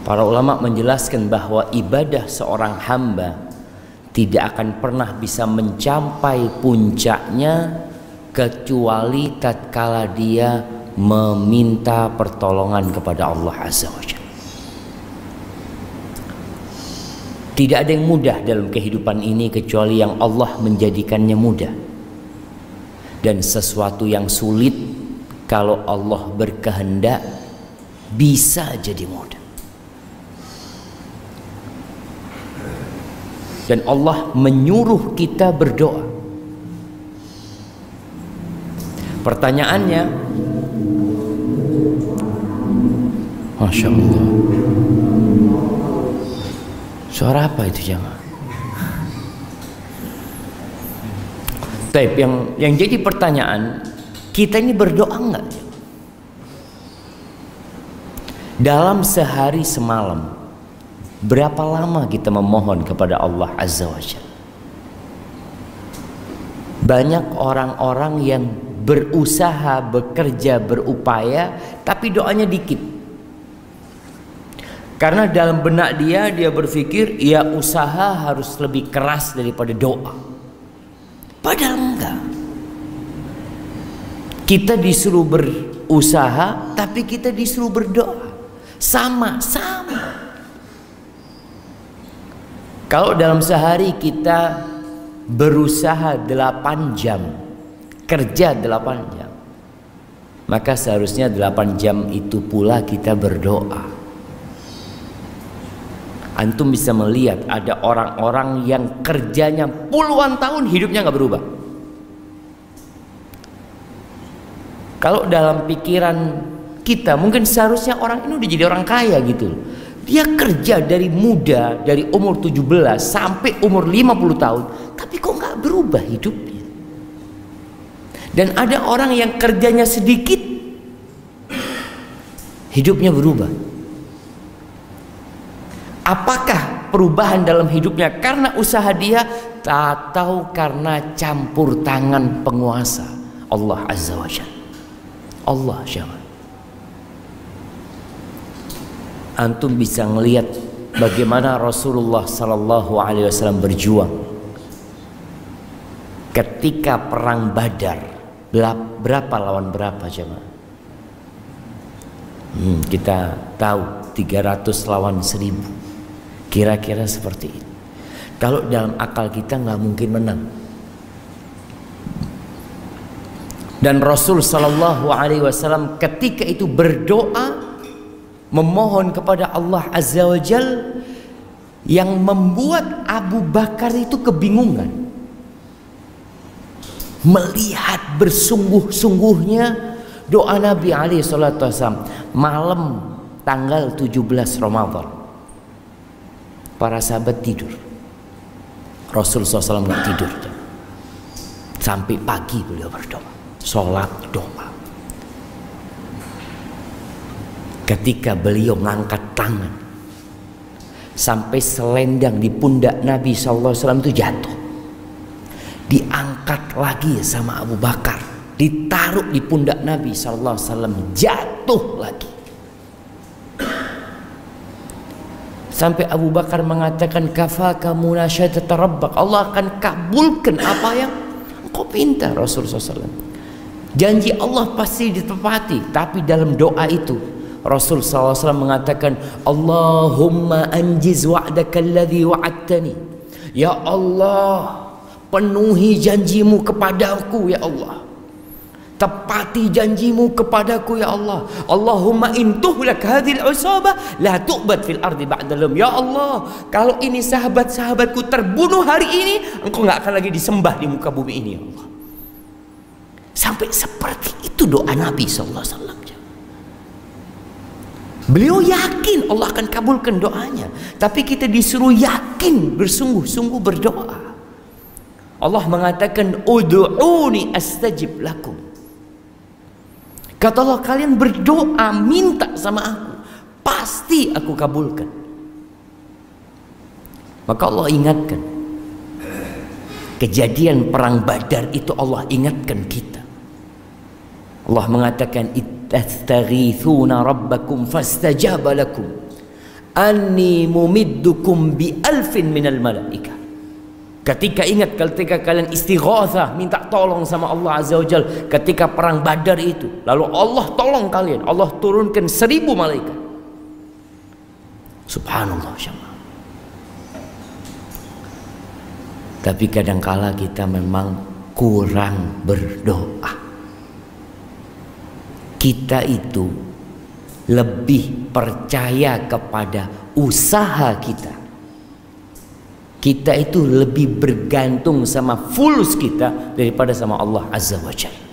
Para ulama menjelaskan bahwa ibadah seorang hamba tidak akan pernah bisa mencapai puncaknya kecuali tatkala dia meminta pertolongan kepada Allah Azza wa Jalla. Tidak ada yang mudah dalam kehidupan ini kecuali yang Allah menjadikannya mudah. Dan sesuatu yang sulit kalau Allah berkehendak bisa jadi mudah. Dan Allah menyuruh kita berdoa. Pertanyaannya, Masya Allah, suara apa itu jemaah? Taib, yang jadi pertanyaan, kita ini berdoa enggak? Dalam sehari semalam, berapa lama kita memohon kepada Allah Azza wa Jalla? Banyak orang-orang yang berusaha, bekerja, berupaya, tapi doanya dikit. Karena dalam benak dia berpikir, ya usaha harus lebih keras daripada doa. Padahal enggak. Kita disuruh berusaha, tapi kita disuruh berdoa. Sama-sama. Kalau dalam sehari kita berusaha 8 jam, kerja 8 jam, maka seharusnya 8 jam itu pula kita berdoa. Antum bisa melihat ada orang-orang yang kerjanya puluhan tahun hidupnya nggak berubah. Kalau dalam pikiran kita mungkin seharusnya orang ini udah jadi orang kaya gitu. Dia kerja dari muda, dari umur 17 sampai umur 50 tahun, tapi kok nggak berubah hidupnya. Dan ada orang yang kerjanya sedikit, hidupnya berubah. Apakah perubahan dalam hidupnya karena usaha dia atau karena campur tangan penguasa Allah Azza wa Jalla? Allah Jalla. Antum bisa ngelihat bagaimana Rasulullah Sallallahu Alaihi Wasallam berjuang ketika perang Badar. Berapa lawan berapa jemaah? Kita tahu 300 lawan 1000. Kira-kira seperti itu. Kalau dalam akal kita nggak mungkin menang. Dan Rasul Sallallahu Alaihi Wasallam ketika itu berdoa, memohon kepada Allah Azza wa Jal, yang membuat Abu Bakar itu kebingungan. Melihat bersungguh-sungguhnya doa Nabi alaihi salatu wasallam malam tanggal 17 Ramadan. Para sahabat tidur. Rasul SAW nggak tidur. Sampai pagi beliau berdoa. Sholat doa. Ketika beliau mengangkat tangan, sampai selendang di pundak Nabi SAW itu jatuh. Diangkat lagi sama Abu Bakar, ditaruh di pundak Nabi SAW, jatuh lagi. Sampai Abu Bakar mengatakan, kafaka munasyatata rabbak, Allah akan kabulkan apa yang engkau minta. Rasulullah SAW, janji Allah pasti ditepati. Tapi dalam doa itu Rasul SAW mengatakan, Allahumma anjiz wa'daka alladhi wa'adtani. Ya Allah, penuhi janjimu kepadaku ya Allah. Tepati janjimu kepadaku ya Allah. Allahumma intuhlak hadhil usabah la tu'bad fil ardi ba'dalum. Ya Allah, kalau ini sahabat-sahabatku terbunuh hari ini, engkau nggak akan lagi disembah di muka bumi ini ya Allah. Sampai seperti itu doa Nabi SAW. Beliau yakin Allah akan kabulkan doanya, tapi kita disuruh yakin, bersungguh-sungguh berdoa. Allah mengatakan, ud'uni astajib lakum. Kata Allah, kalian berdoa, minta sama aku, pasti aku kabulkan. Maka Allah ingatkan, kejadian perang Badar itu Allah ingatkan kita. Allah mengatakan, ittastaghithuna rabbakum fastajaba lakum anni mumiddukum bi alfin minal malaika. Ketika ingat, ketika kalian istighatsah, minta tolong sama Allah Azza wa Jalla ketika perang Badar itu, lalu Allah tolong kalian, Allah turunkan 1000 malaikat. Subhanallah syama. Tapi kadangkala kita memang kurang berdoa. Kita itu lebih percaya kepada usaha kita. Kita itu lebih bergantung sama fulus kita daripada sama Allah Azza wa Jalla.